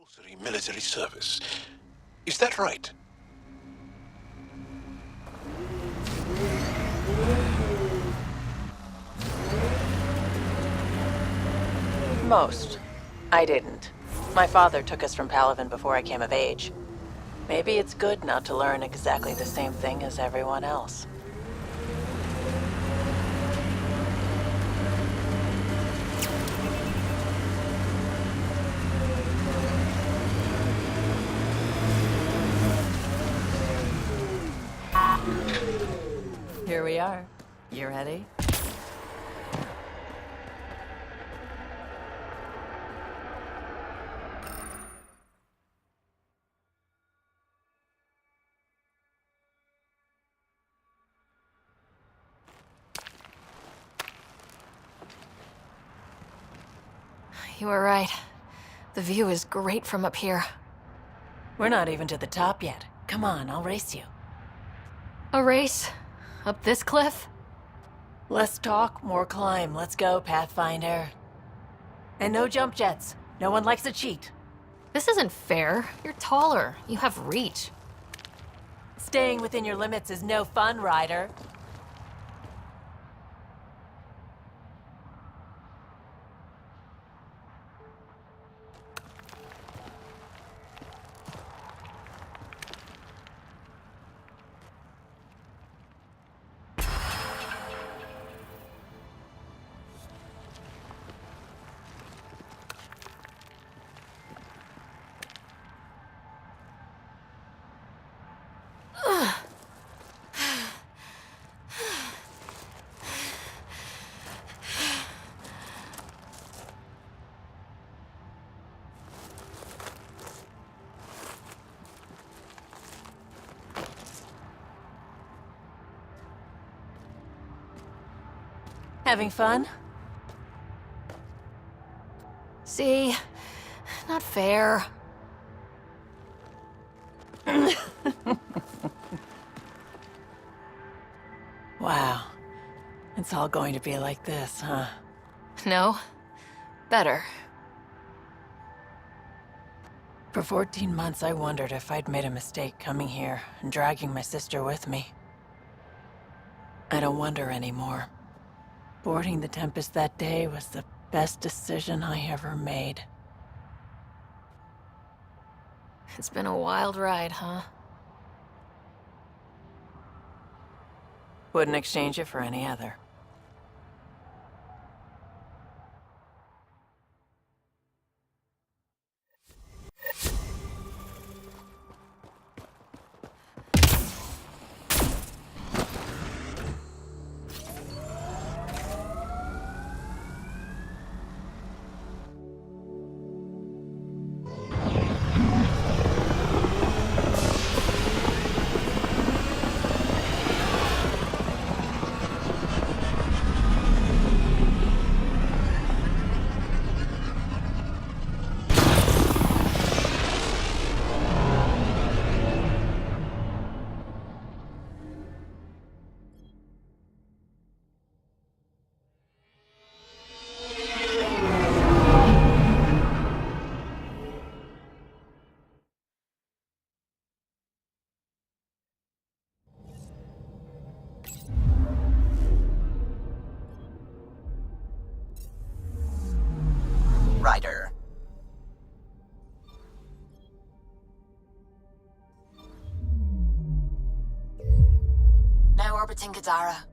compulsory military service. Is that right? Most. I didn't. My father took us from Palaven before I came of age. Maybe it's good not to learn exactly the same thing as everyone else. Here we are. You ready? You were right. The view is great from up here. We're not even to the top yet. Come on, I'll race you. A race? Up this cliff? Less talk, more climb. Let's go, Pathfinder. And no jump jets. No one likes a cheat. This isn't fair. You're taller. You have reach. Staying within your limits is no fun, Ryder. Having fun? See? Not fair. Wow. It's all going to be like this, huh? No. Better. For 14 months, I wondered if I'd made a mistake coming here and dragging my sister with me. I don't wonder anymore. Boarding the Tempest that day was the best decision I ever made. It's been a wild ride, huh? Wouldn't exchange it for any other. Ryder. Now orbiting Gadara.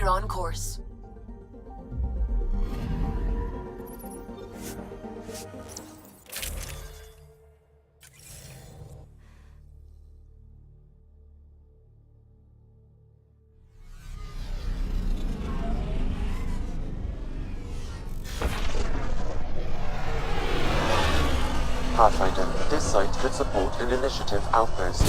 We're on course. this site could support an initiative outpost.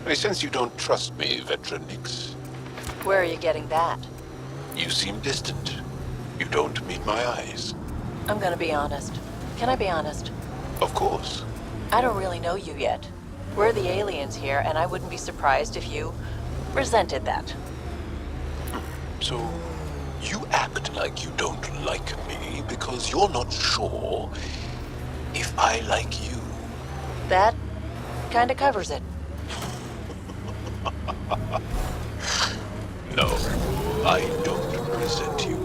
I sense you don't trust me, Veteran Nix. Where are you getting that? You seem distant. You don't meet my eyes. I'm gonna be honest. Can I be honest? Of course. I don't really know you yet. We're the aliens here, and I wouldn't be surprised if you resented that. So, you act like you don't like me because you're not sure if I like you. That kinda covers it. No, I don't resent you.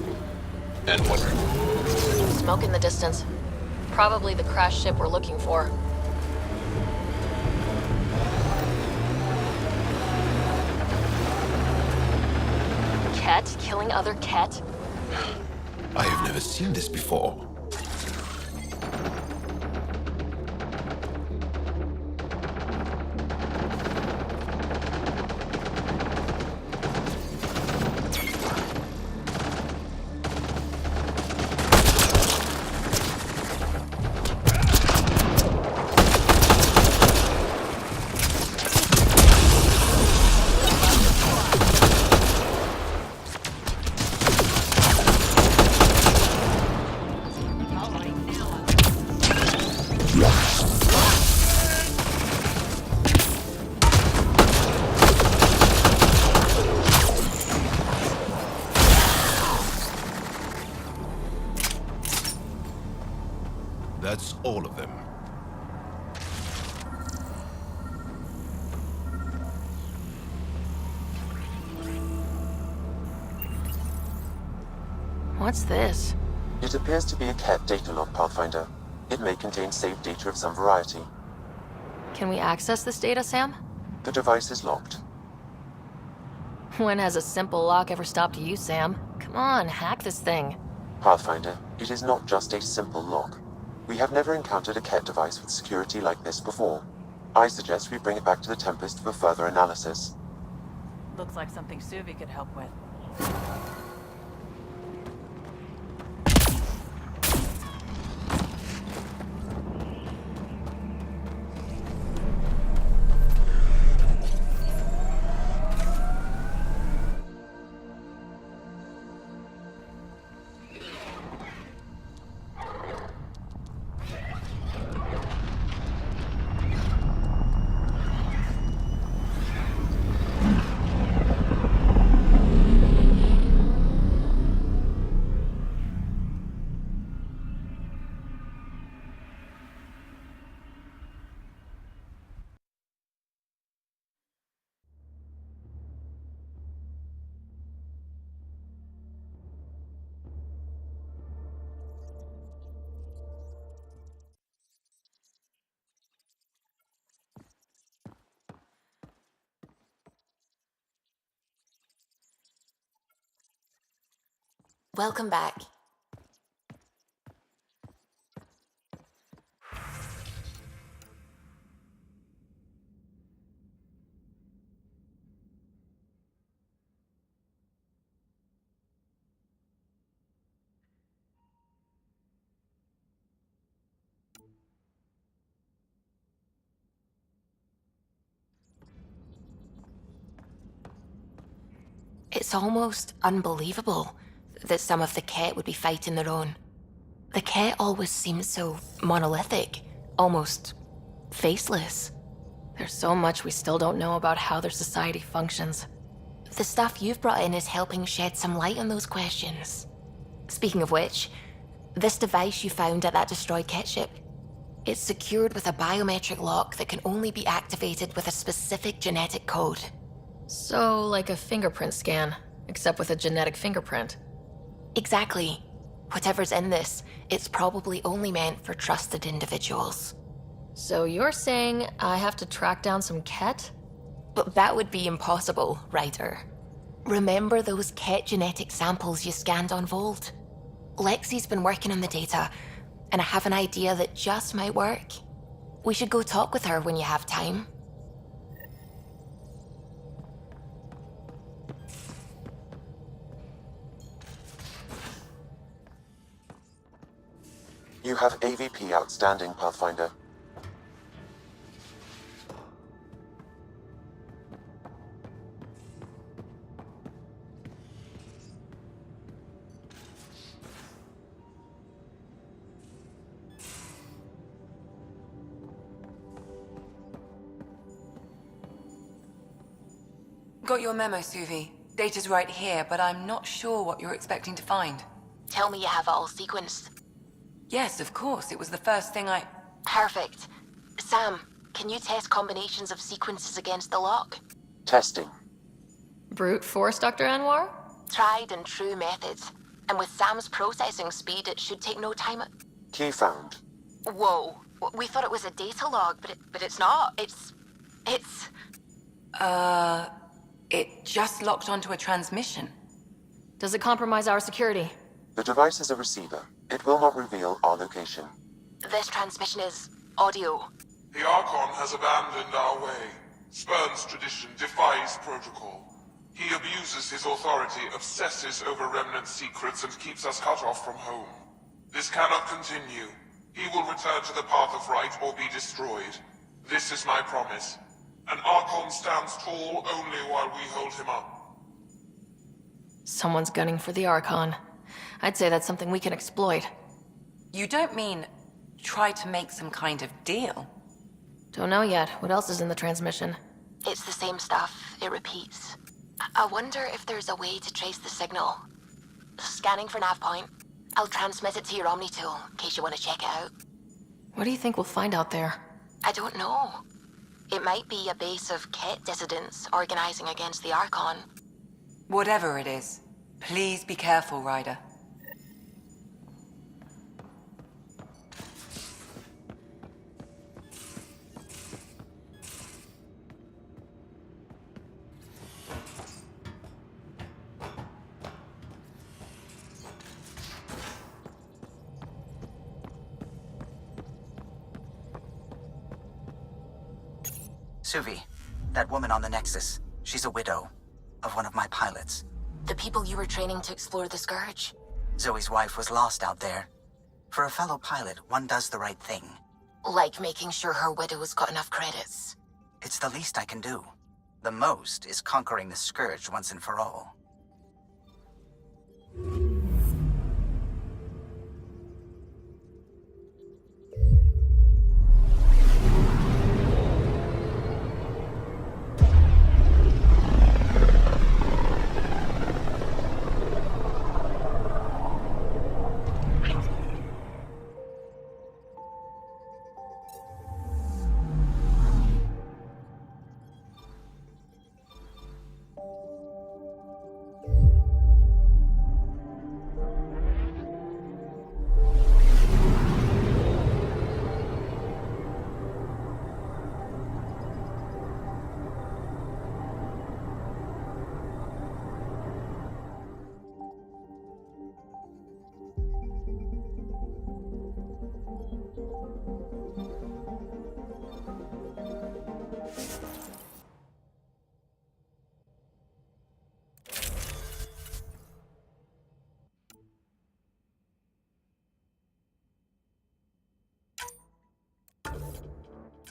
And what? Smoke in the distance. Probably the crashed ship we're looking for. Ket killing other Ket? I have never seen this before. That's all of them. What's this? It appears to be a Ket data log, Pathfinder. It may contain saved data of some variety. Can we access this data, Sam? The device is locked. When has a simple lock ever stopped you, Sam? Come on, hack this thing. Pathfinder, it is not just a simple lock. We have never encountered a Ket device with security like this before. I suggest we bring it back to the Tempest for further analysis. Looks like something Suvi could help with. Welcome back. It's almost unbelievable that some of the Ket would be fighting their own. The Ket always seems so monolithic, almost faceless. There's so much we still don't know about how their society functions. The stuff you've brought in is helping shed some light on those questions. Speaking of which, this device you found at that destroyed Ket ship, it's secured with a biometric lock that can only be activated with a specific genetic code. So, like a fingerprint scan, except with a genetic fingerprint. Exactly. Whatever's in this, it's probably only meant for trusted individuals. So you're saying I have to track down some Ket? But that would be impossible, Ryder. Remember those Ket genetic samples you scanned on Volt? Lexi's been working on the data, and I have an idea that just might work. We should go talk with her when you have time. You have AVP outstanding, Pathfinder. Got your memo, Suvi. Data's right here, but I'm not sure what you're expecting to find. Tell me you have it all sequenced. Yes, of course. It was the first thing I... Perfect. Sam, can you test combinations of sequences against the lock? Testing. Brute force, Dr. Anwar? Tried and true methods. And with Sam's processing speed, it should take no time. Key found. Whoa. We thought it was a data log, but it's not. It's... It just locked onto a transmission. Does it compromise our security? The device is a receiver. It will not reveal our location. This transmission is audio. The Archon has abandoned our way, spurns tradition, defies protocol. He abuses his authority, obsesses over Remnant secrets, and keeps us cut off from home. This cannot continue. He will return to the path of right or be destroyed. This is my promise. An Archon stands tall only while we hold him up. Someone's gunning for the Archon. I'd say that's something we can exploit. You don't mean try to make some kind of deal? Don't know yet. What else is in the transmission? It's the same stuff. It repeats. I wonder if there's a way to trace the signal. Scanning for nav point. I'll transmit it to your Omni tool, in case you want to check it out. What do you think we'll find out there? I don't know. It might be a base of Ket dissidents organizing against the Archon. Whatever it is, please be careful, Ryder. Suvi, that woman on the Nexus, she's a widow of one of my pilots. The people you were training to explore the Scourge? Zoe's wife was lost out there. For a fellow pilot, one does the right thing. Like making sure her widow's got enough credits. It's the least I can do. The most is conquering the Scourge once and for all.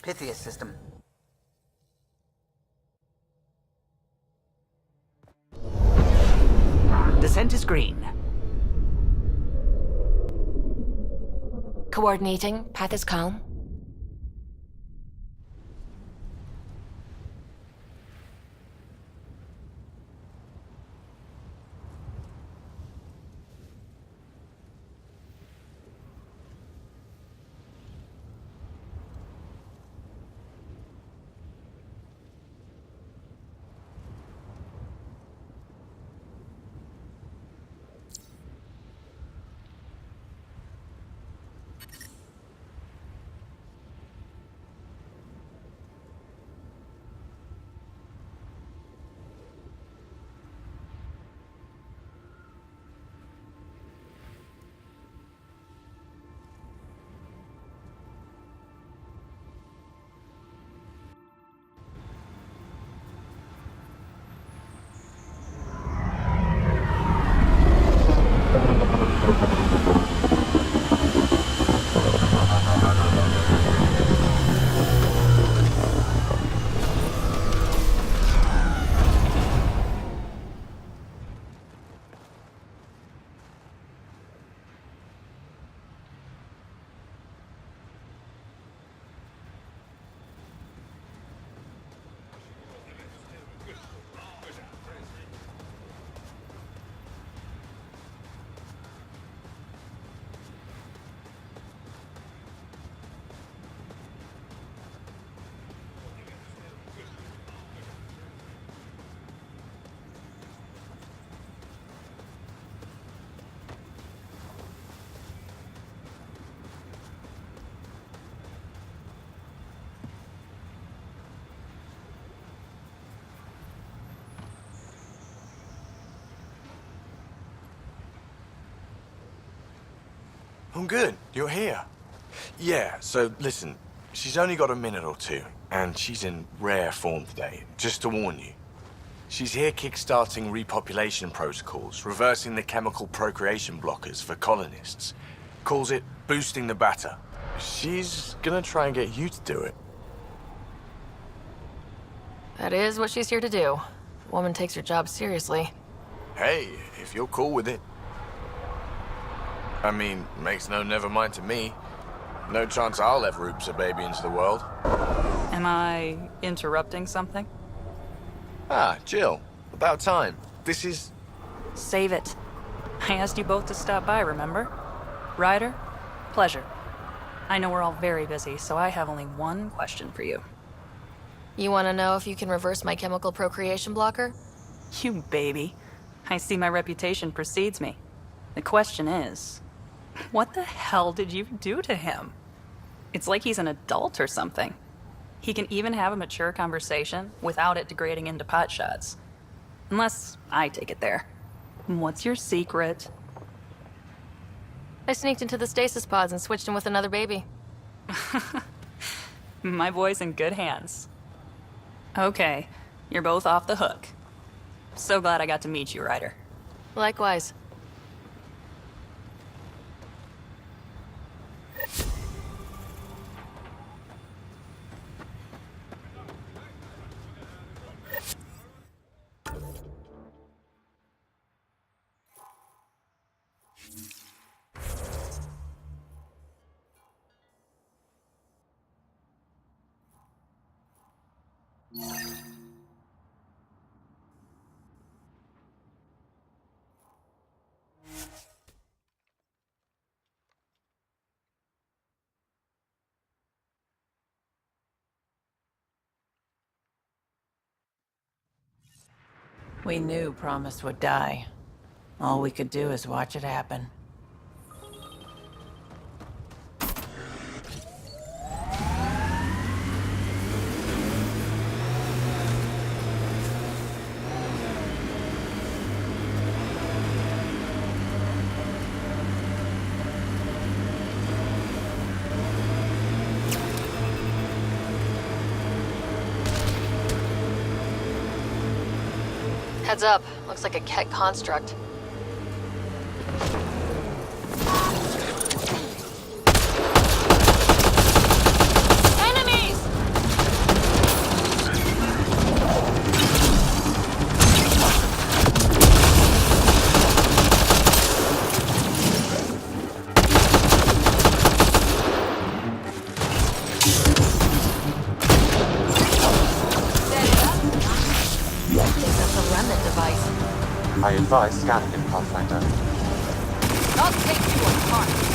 Pythia system. Descent is green. Coordinating. Path is calm. I'm good. You're here. Yeah, so listen, she's only got a minute or two, and she's in rare form today, just to warn you. She's here kickstarting repopulation protocols, reversing the chemical procreation blockers for colonists. Calls it boosting the batter. She's gonna try and get you to do it. That is what she's here to do. The woman takes her job seriously. Hey, if you're cool with it. I mean, makes no never mind to me. No chance I'll ever oops a baby into the world. Am I interrupting something? Ah, Jill. About time. This is... Save it. I asked you both to stop by, remember? Ryder, pleasure. I know we're all very busy, so I have only one question for you. You want to know if you can reverse my chemical procreation blocker? You baby. I see my reputation precedes me. The question is, what the hell did you do to him? It's like he's an adult or something. He can even have a mature conversation without it degrading into pot shots. Unless I take it there. What's your secret? I sneaked into the stasis pods and switched him with another baby. My boy's in good hands. Okay, you're both off the hook. So glad I got to meet you, Ryder. Likewise. We knew Promise would die. All we could do is watch it happen. Heads up. Looks like a Ket construct. Enemies! Advise scanning it, Pathfinder. I'll take you apart.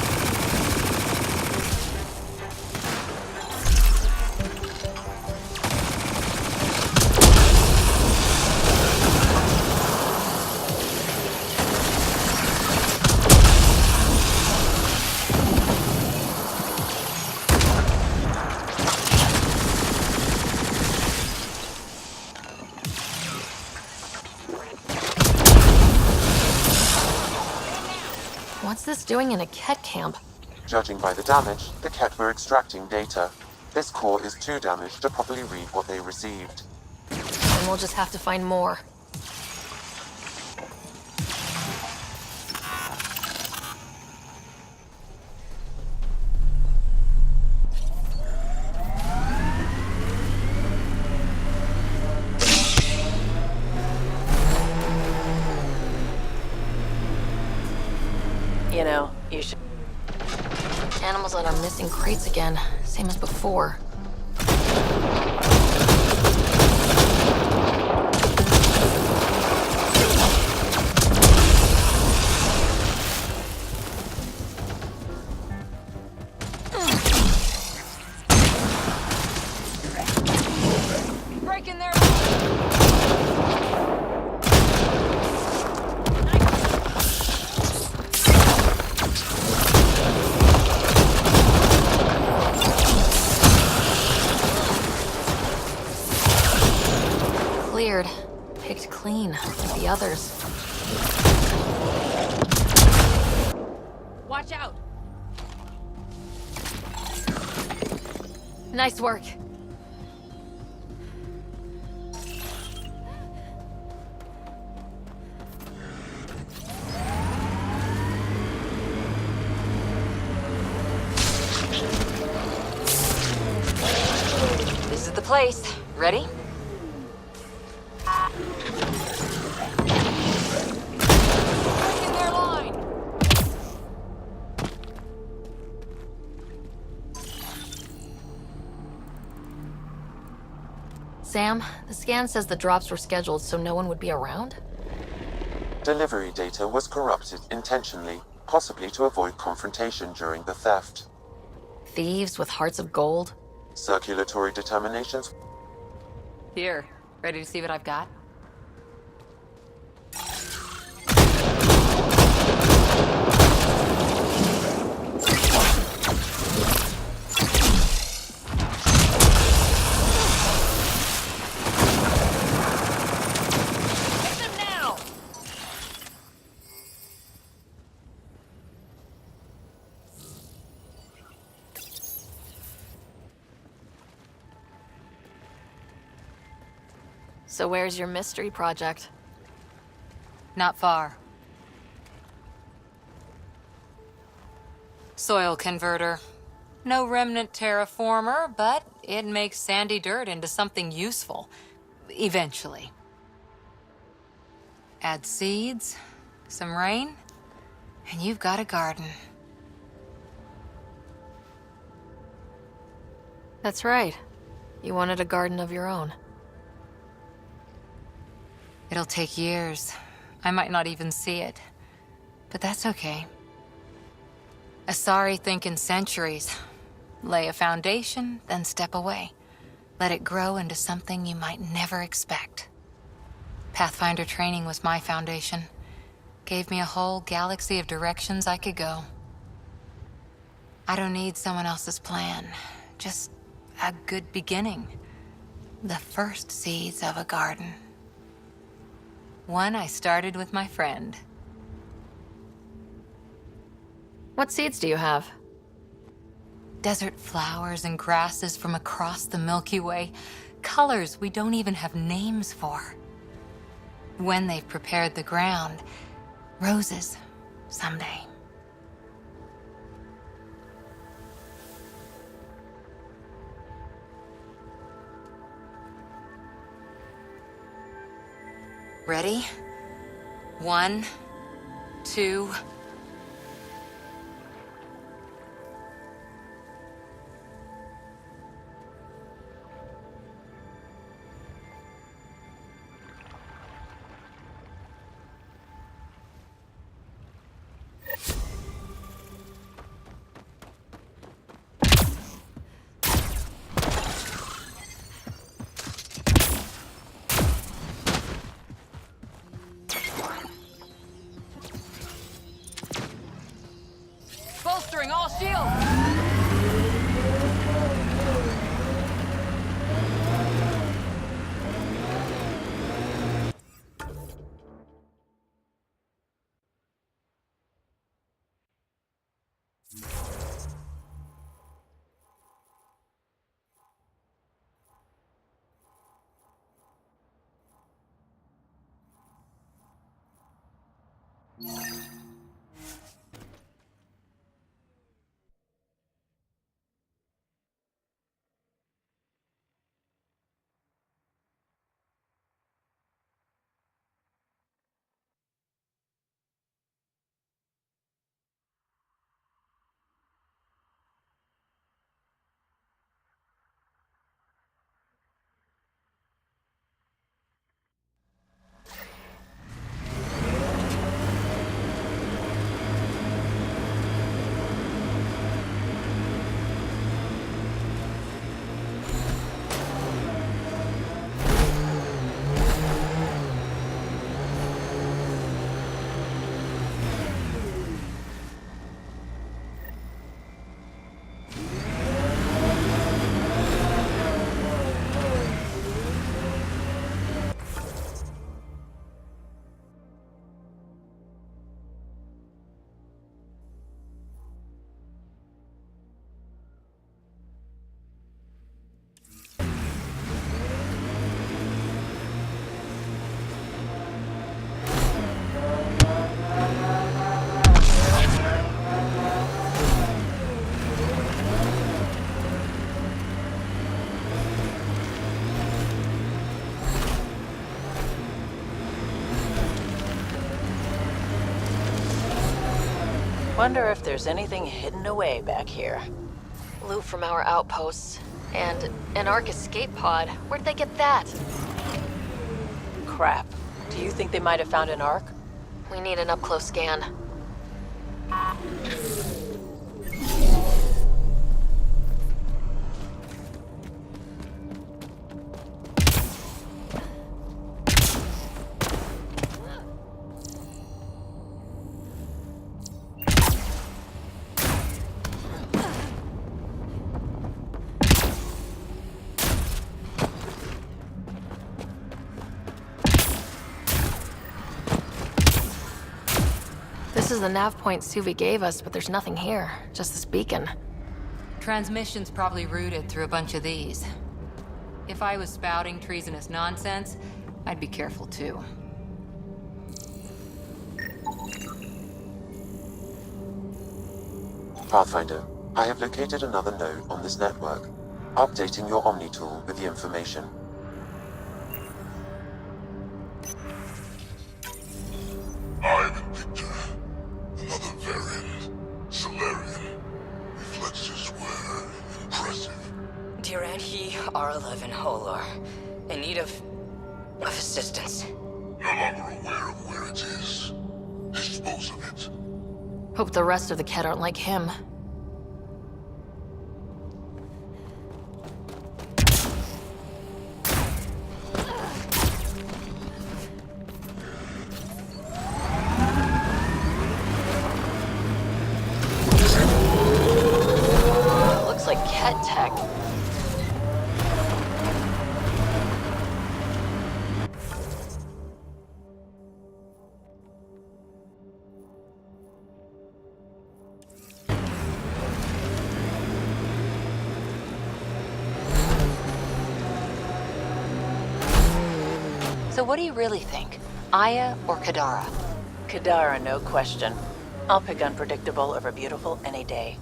What's this doing in a Ket camp? Judging by the damage, the Ket were extracting data. This core is too damaged to properly read what they received. And we'll just have to find more. You know, you should... Animals that are missing crates again, same as before. Breaking their... Cleared. Picked clean, like the others. Watch out! Nice work. This is the place. Ready? Breaking their line. Sam, the scan says the drops were scheduled so no one would be around? Delivery data was corrupted intentionally, possibly to avoid confrontation during the theft. Thieves with hearts of gold? Circulatory determinations. Here, ready to see what I've got? So where's your mystery project? Not far. Soil converter. No remnant terraformer, but it makes sandy dirt into something useful. Eventually. Add seeds, some rain, and you've got a garden. That's right. You wanted a garden of your own. It'll take years. I might not even see it. But that's okay. Asari think in centuries. Lay a foundation, then step away. Let it grow into something you might never expect. Pathfinder training was my foundation. Gave me a whole galaxy of directions I could go. I don't need someone else's plan. Just a good beginning. The first seeds of a garden. One I started with my friend. What seeds do you have? Desert flowers and grasses from across the Milky Way. Colors we don't even have names for. When they've prepared the ground, roses someday. Ready? 1, 2... deal? Wonder if there's anything hidden away back here. Loot from our outposts. And an Ark escape pod. Where'd they get that? Crap. Do you think they might have found an Ark? We need an up-close scan. This is the nav point Suvi gave us, but there's nothing here. Just this beacon. Transmission's probably routed through a bunch of these. If I was spouting treasonous nonsense, I'd be careful too. Pathfinder, I have located another node on this network. Updating your Omni tool with the information. I'm Victor. Another variant. Solarian. Reflexes were impressive. Dear Aunt, he R11 Holar. In need of assistance. No longer aware of where it is. Dispose of it. Hope the rest of the Kett aren't like him. Looks like Kett tech. So what do you really think? Aya or Kadara? Kadara, no question. I'll pick unpredictable over beautiful any day.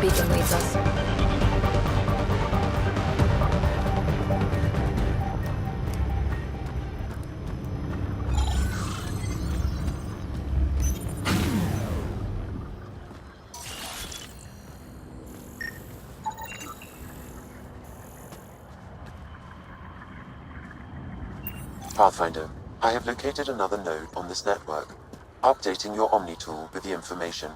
beacon leads us. Pathfinder, I have located another node on this network. Updating your Omni tool with the information.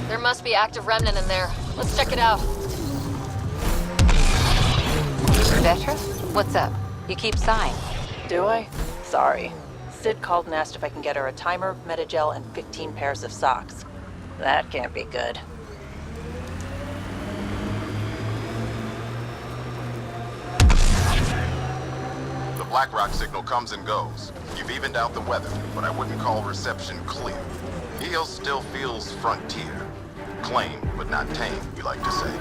There must be active remnant in there. Let's check it out. Vetra? What's up? You keep sighing. Do I? Sorry. Sid called and asked if I can get her a timer, metagel, and 15 pairs of socks. That can't be good. The BlackRock signal comes and goes. You've evened out the weather, but I wouldn't call reception clear. EO still feels frontier. Claim, but not tame, we like to say.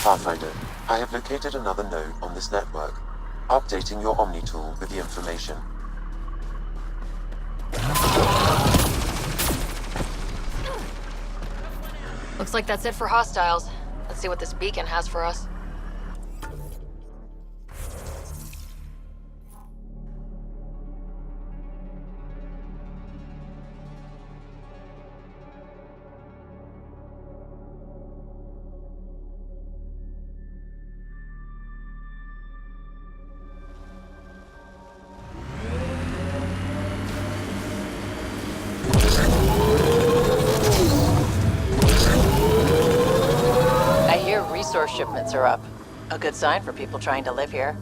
Pathfinder, I have located another node on this network. Updating your Omni tool with the information. Looks like that's it for hostiles. Let's see what this beacon has for us. Resource shipments are up. A good sign for people trying to live here.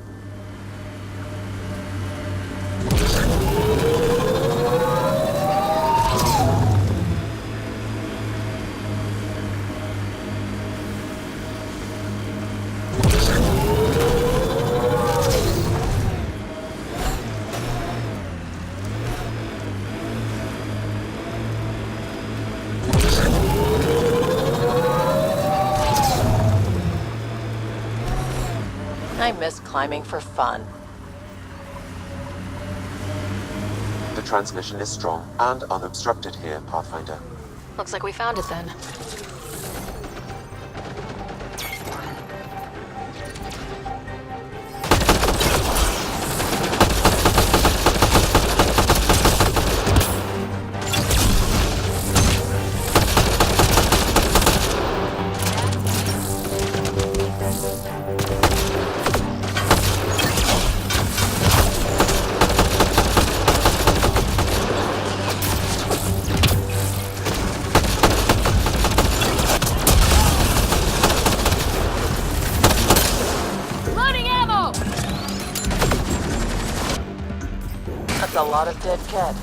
I miss climbing for fun. The transmission is strong and unobstructed here, Pathfinder. Looks like we found it then. That's a lot of dead cat.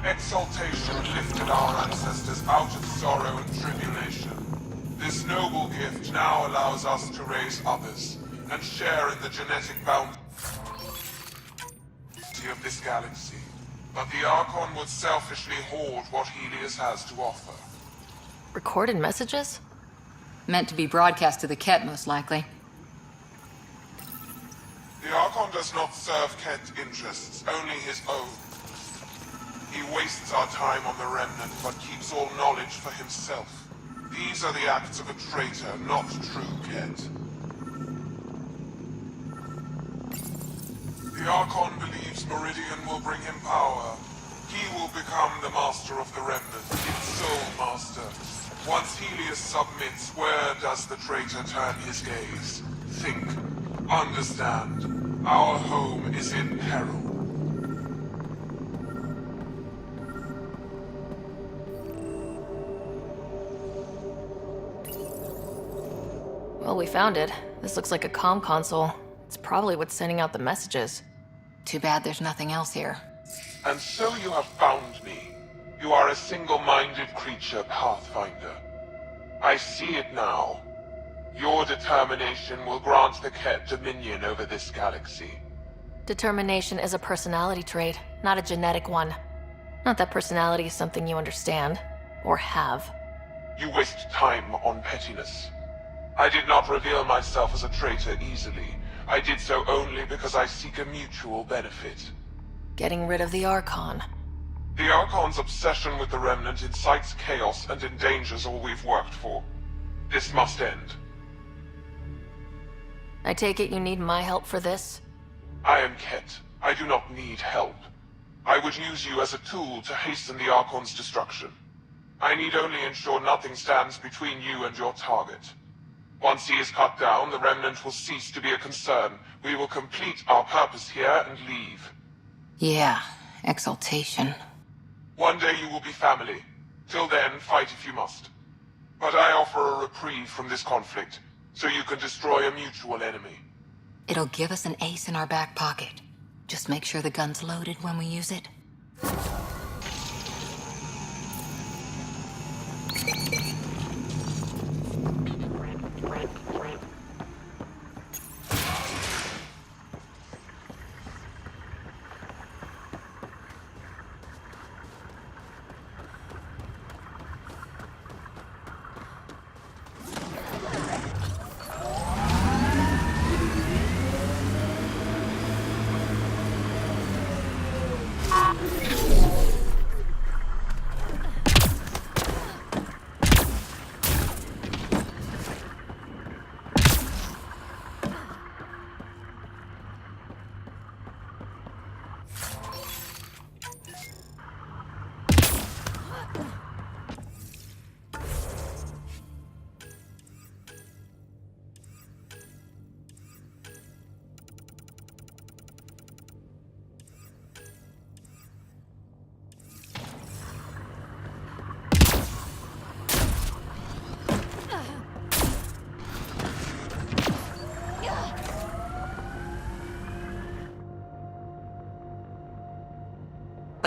Exaltation lifted our ancestors out of sorrow and tribulation. This noble gift now allows us to raise others and share in the genetic bounty of this galaxy. But the Archon would selfishly hoard what Helios has to offer. Recorded messages? Meant to be broadcast to the Ket, most likely. The Archon does not serve Ket's interests, only his own. He wastes our time on the Remnant, but keeps all knowledge for himself. These are the acts of a traitor, not true Ket. The Archon believes Meridian will bring him power. He will become the master of the Remnant, its sole master. Once Helios submits, where does the traitor turn his gaze? Think. Understand. Our home is in peril. Well, we found it. This looks like a comm console. It's probably what's sending out the messages. Too bad there's nothing else here. And so you have found me. You are a single-minded creature, Pathfinder. I see it now. Your determination will grant the Ket dominion over this galaxy. Determination is a personality trait, not a genetic one. Not that personality is something you understand, or have. You waste time on pettiness. I did not reveal myself as a traitor easily. I did so only because I seek a mutual benefit. Getting rid of the Archon. The Archon's obsession with the Remnant incites chaos and endangers all we've worked for. This must end. I take it you need my help for this? I am Ket. I do not need help. I would use you as a tool to hasten the Archon's destruction. I need only ensure nothing stands between you and your target. Once he is cut down, the Remnant will cease to be a concern. We will complete our purpose here and leave. Yeah, exaltation. One day you will be family. Till then, fight if you must. But I offer a reprieve from this conflict, so you can destroy a mutual enemy. It'll give us an ace in our back pocket. Just make sure the gun's loaded when we use it.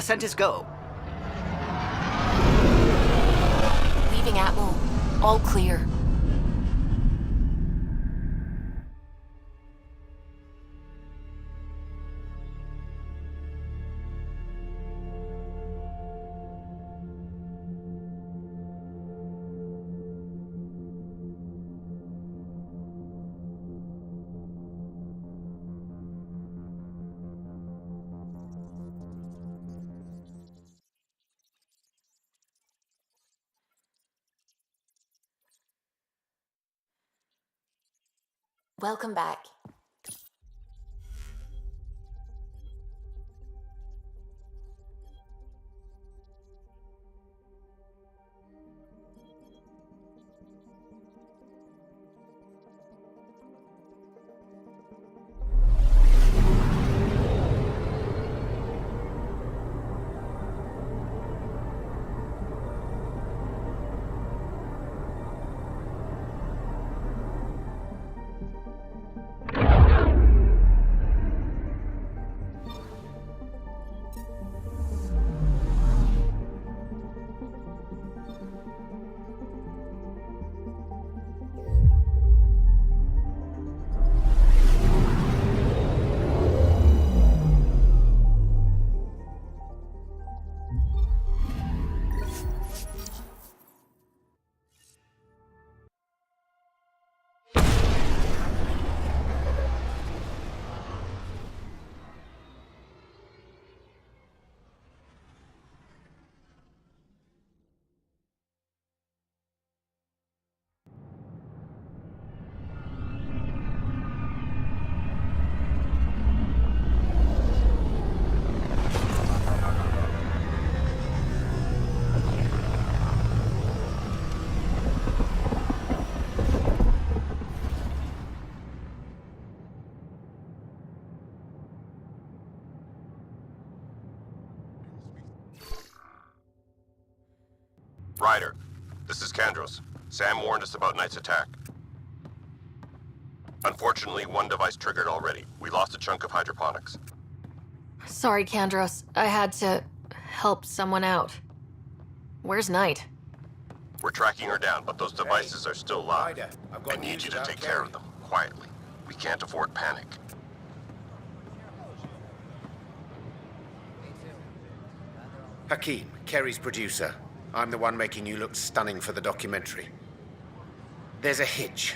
Ascent is go. Leaving Atmo. All clear. Welcome back. Ryder, this is Kandros. Sam warned us about Knight's attack. Unfortunately, one device triggered already. We lost a chunk of hydroponics. Sorry, Kandros. I had to help someone out. Where's Knight? We're tracking her down, but those devices are still live. I need you to take care of them, quietly. We can't afford panic. Hakeem, Kerry's producer. I'm the one making you look stunning for the documentary. There's a hitch.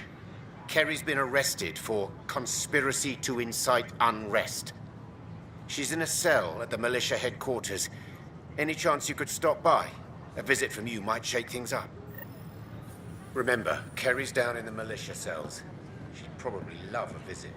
Kerry's been arrested for conspiracy to incite unrest. She's in a cell at the militia headquarters. Any chance you could stop by? A visit from you might shake things up. Remember, Kerry's down in the militia cells. She'd probably love a visit.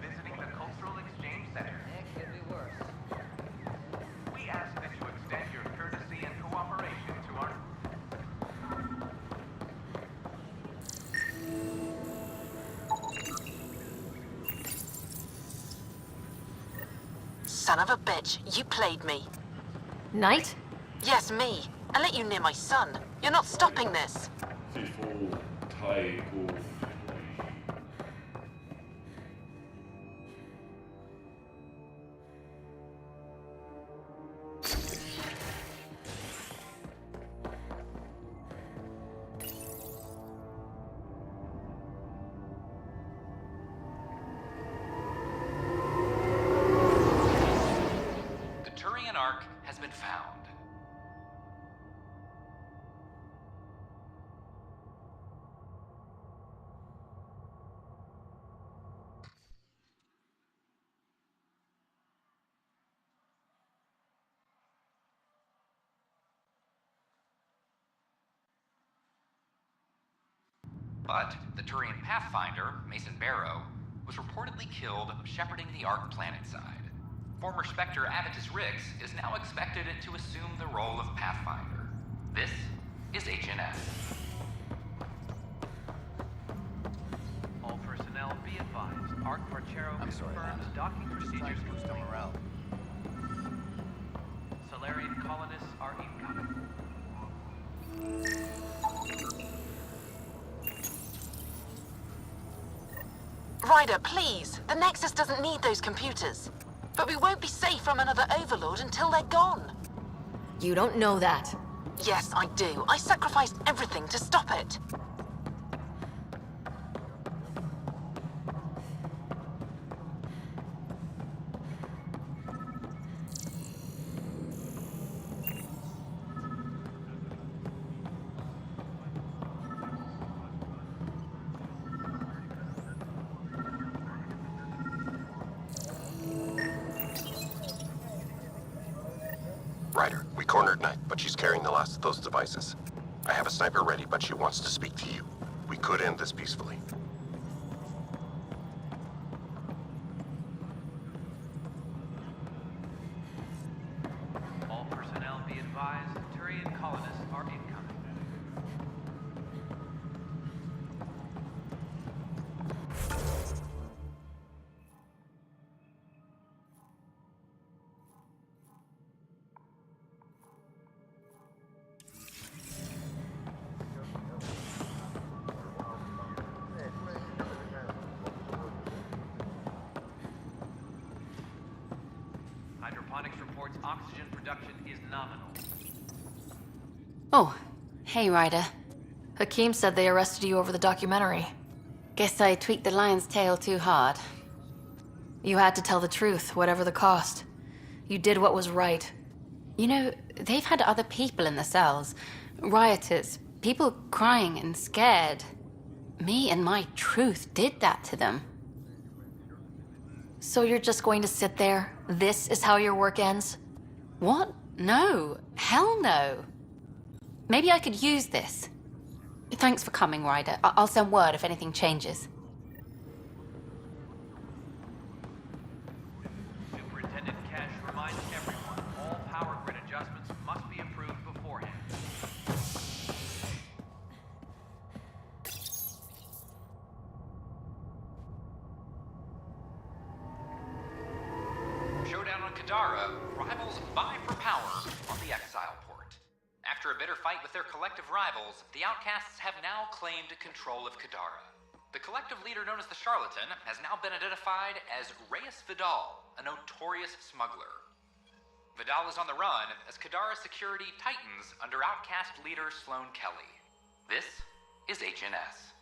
Visiting the Cultural Exchange Center. It could be worse. We ask that you extend your courtesy and cooperation to our... Son of a bitch, you played me. Knight? Yes, me. I let you near my son. You're not stopping this. Has been found. But the Turian Pathfinder, Mason Barrow, was reportedly killed shepherding the Ark planetside. Former Spectre Avitus Riggs is now expected to assume the role of Pathfinder. This is HNS. All personnel be advised. Ark Parchero confirms docking procedures complete. Solarian colonists are incoming. Ryder, please. The Nexus doesn't need those computers. But we won't be safe from another Overlord until they're gone. You don't know that. Yes, I do. I sacrificed everything to stop it. Ryder, we cornered Knight, but she's carrying the last of those devices. I have a sniper ready, but she wants to speak to you. We could end this peacefully. All personnel be advised, Turian colonists are incoming. Hydroponics reports oxygen production is nominal. Oh, hey, Ryder. Hakeem said they arrested you over the documentary. Guess I tweaked the lion's tail too hard. You had to tell the truth, whatever the cost. You did what was right. You know, they've had other people in the cells. Rioters, People crying and scared. Me and my truth did that to them. So you're just going to sit there? This is how your work ends? What? No. Hell no. Maybe I could use this. Thanks for coming, Ryder. I'll send word if anything changes. Superintendent Cash reminds everyone all power grid adjustments must be approved beforehand. Showdown on Kadara, rivals vie for power on the Exile Port. After a bitter fight with their collective rivals, the Outcasts have now claimed control of Kadara. The collective leader known as the Charlatan has now been identified as Reyes Vidal, a notorious smuggler. Vidal is on the run as Kadara security tightens under Outcast leader Sloane Kelly. This is HNS.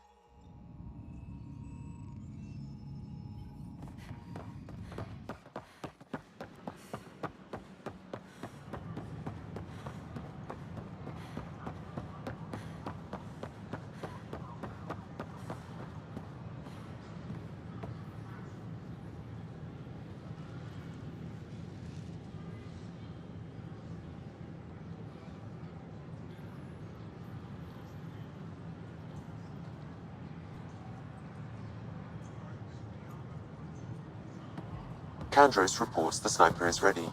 Kandros reports the sniper is ready.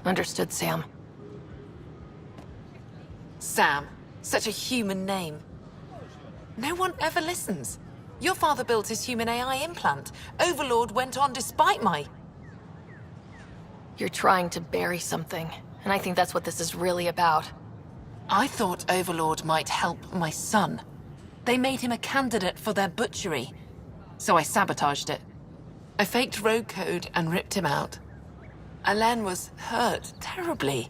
Understood, Sam. Sam. Such a human name. No one ever listens. Your father built his human AI implant. Overlord went on despite my... You're trying to bury something, and I think that's what this is really about. I thought Overlord might help my son. They made him a candidate for their butchery, so I sabotaged it. I faked rogue code and ripped him out. Alain was hurt terribly,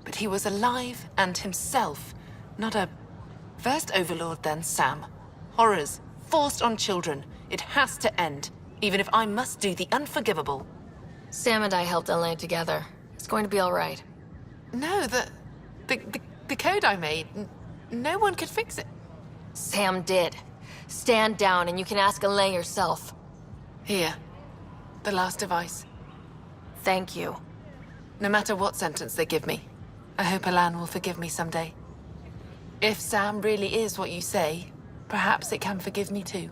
but he was alive and himself, not a... First Overlord, then Sam. Horrors, forced on children. It has to end, even if I must do the unforgivable. Sam and I helped Alain together. It's going to be all right. No, the code I made, no one could fix it. Sam did. Stand down and you can ask Alain yourself. Here. The last device. Thank you. No matter what sentence they give me, I hope Alain will forgive me someday. If Sam really is what you say, perhaps it can forgive me too.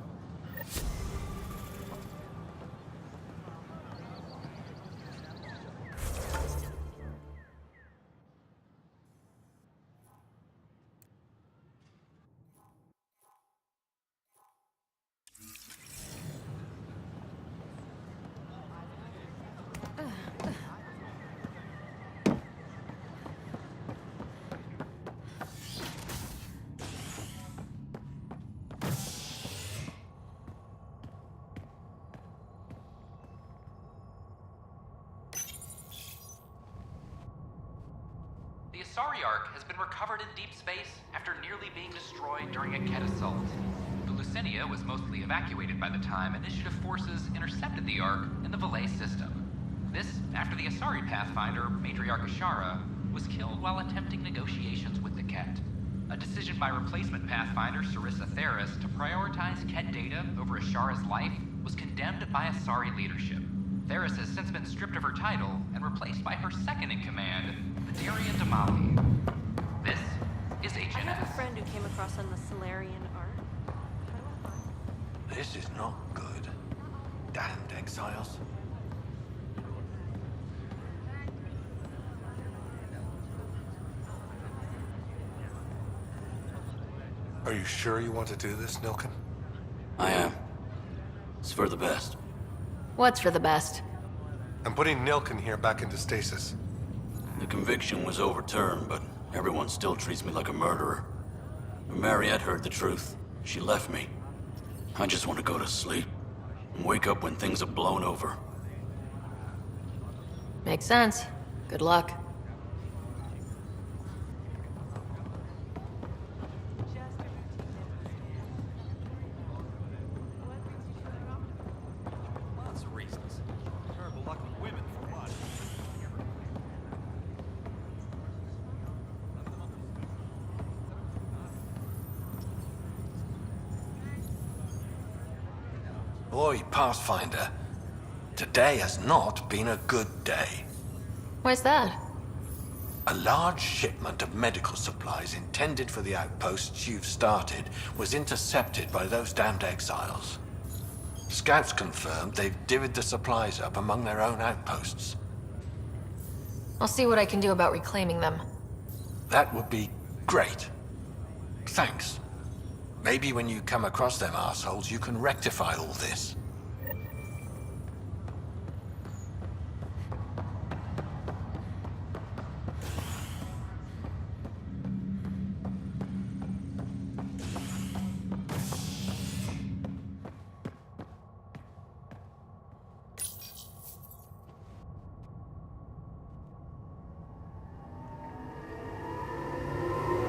The Asari Ark has been recovered in deep space after nearly being destroyed during a Ket assault. The Lucinia was mostly evacuated by the time Initiative forces intercepted the Ark in the Valet system. This after the Asari Pathfinder, Matriarch Ashara, was killed while attempting negotiations with the Ket. A decision by replacement Pathfinder Sarissa Theris to prioritize Ket data over Ashara's life was condemned by Asari leadership. Theris has since been stripped of her title and replaced by her second-in-command, Vidarian Damali. This is HNS. I have a friend who came across on the Solarian Ark. This is not good. Damned exiles. Are you sure you want to do this, Nilken? I am. It's for the best. What's for the best? I'm putting Nilken here back into stasis. The conviction was overturned, but everyone still treats me like a murderer. When Mariette heard the truth, she left me. I just want to go to sleep and wake up when things have blown over. Makes sense. Good luck. Lots of reasons. Terrible luck with women for one. Boy, Pathfinder, today has not been a good day. Why's that? A large shipment of medical supplies intended for the outposts you've started was intercepted by those damned exiles. Scouts confirmed they've divvied the supplies up among their own outposts. I'll see what I can do about reclaiming them. That would be great. Thanks. Maybe when you come across them assholes, you can rectify all this.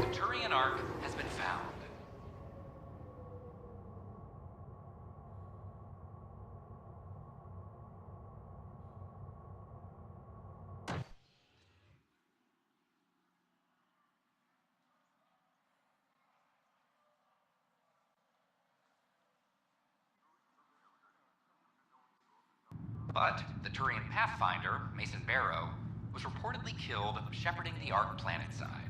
The Turian Ark has been found. But the Turian Pathfinder, Mason Barrow, was reportedly killed shepherding the Ark planetside.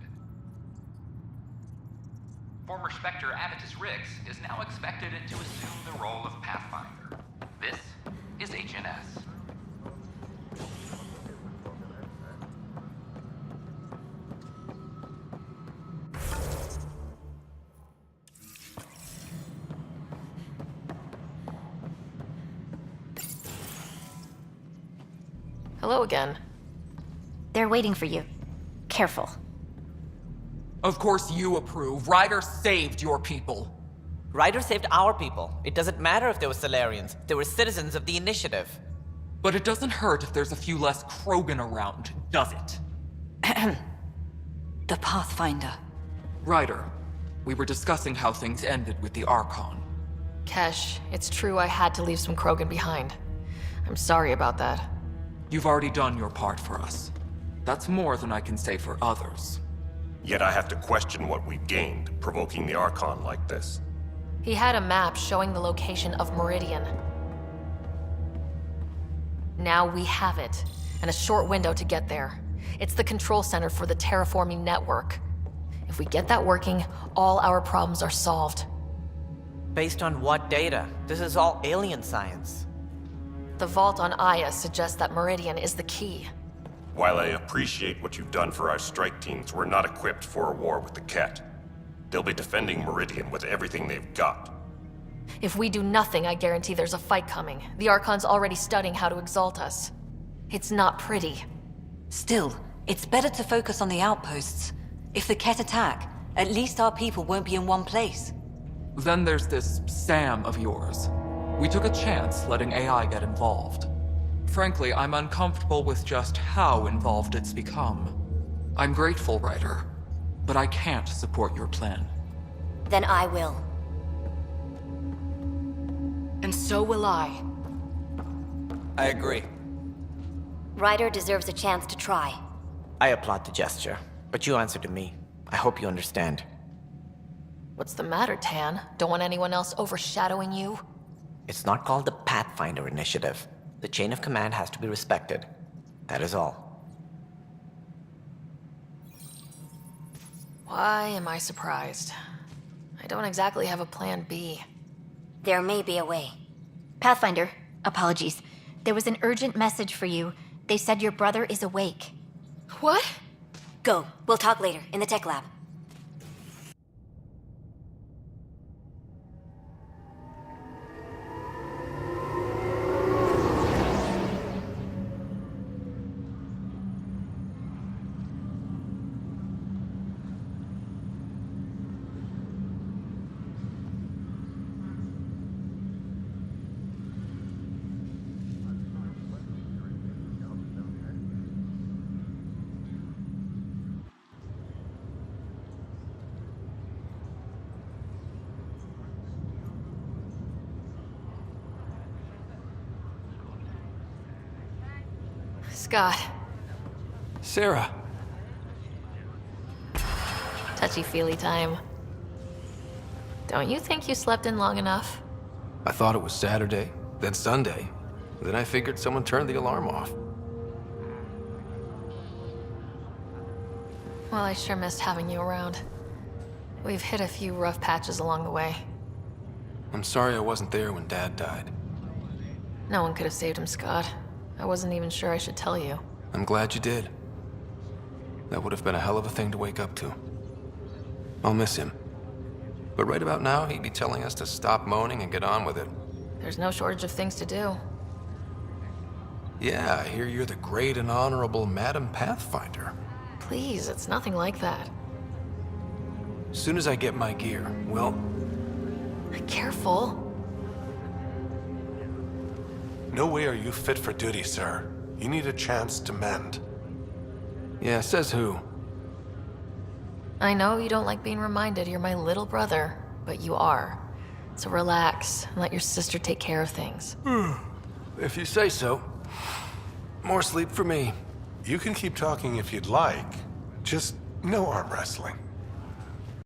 Former Spectre Avitus Rix is now expected to assume the role of Pathfinder. This is HNS. Hello again. They're waiting for you. Careful. Of course you approve. Ryder saved your people. Ryder saved our people. It doesn't matter if they were Solarians. They were citizens of the Initiative. But it doesn't hurt if there's a few less Krogan around, does it? The Pathfinder. Ryder, we were discussing how things ended with the Archon. Kesh, it's true I had to leave some Krogan behind. I'm sorry about that. You've already done your part for us. That's more than I can say for others. Yet I have to question what we've gained, provoking the Archon like this. He had a map showing the location of Meridian. Now we have it, and a short window to get there. It's the control center for the terraforming network. If we get that working, all our problems are solved. Based on what data? This is all alien science. The vault on Aya suggests that Meridian is the key. While I appreciate what you've done for our strike teams, we're not equipped for a war with the Ket. They'll be defending Meridian with everything they've got. If we do nothing, I guarantee there's a fight coming. The Archon's already studying how to exalt us. It's not pretty. Still, it's better to focus on the outposts. If the Ket attack, at least our people won't be in one place. Then there's this Sam of yours. We took a chance letting AI get involved. Frankly, I'm uncomfortable with just how involved it's become. I'm grateful, Ryder, but I can't support your plan. Then I will. And so will I. I agree. Ryder deserves a chance to try. I applaud the gesture, but you answer to me. I hope you understand. What's the matter, Tan? Don't want anyone else overshadowing you? It's not called the Pathfinder Initiative. The chain of command has to be respected. That is all. Why am I surprised? I don't exactly have a plan B. There may be a way. Pathfinder, apologies. There was an urgent message for you. They said your brother is awake. What? Go. We'll talk later, in the tech lab. Scott. Sarah. Touchy-feely time. Don't you think you slept in long enough? I thought it was Saturday. Then Sunday. Then I figured someone turned the alarm off. Well, I sure missed having you around. We've hit a few rough patches along the way. I'm sorry I wasn't there when Dad died. No one could have saved him, Scott. I wasn't even sure I should tell you. I'm glad you did. That would have been a hell of a thing to wake up to. I'll miss him. But right about now, he'd be telling us to stop moaning and get on with it. There's no shortage of things to do. Yeah, I hear you're the great and honorable Madam Pathfinder. Please, it's nothing like that. As soon as I get my gear, well... Careful. No way are you fit for duty, sir. You need a chance to mend. Yeah, says who? I know you don't like being reminded you're my little brother, but you are. So relax and let your sister take care of things. If you say so. More sleep for me. You can keep talking if you'd like. Just no arm wrestling.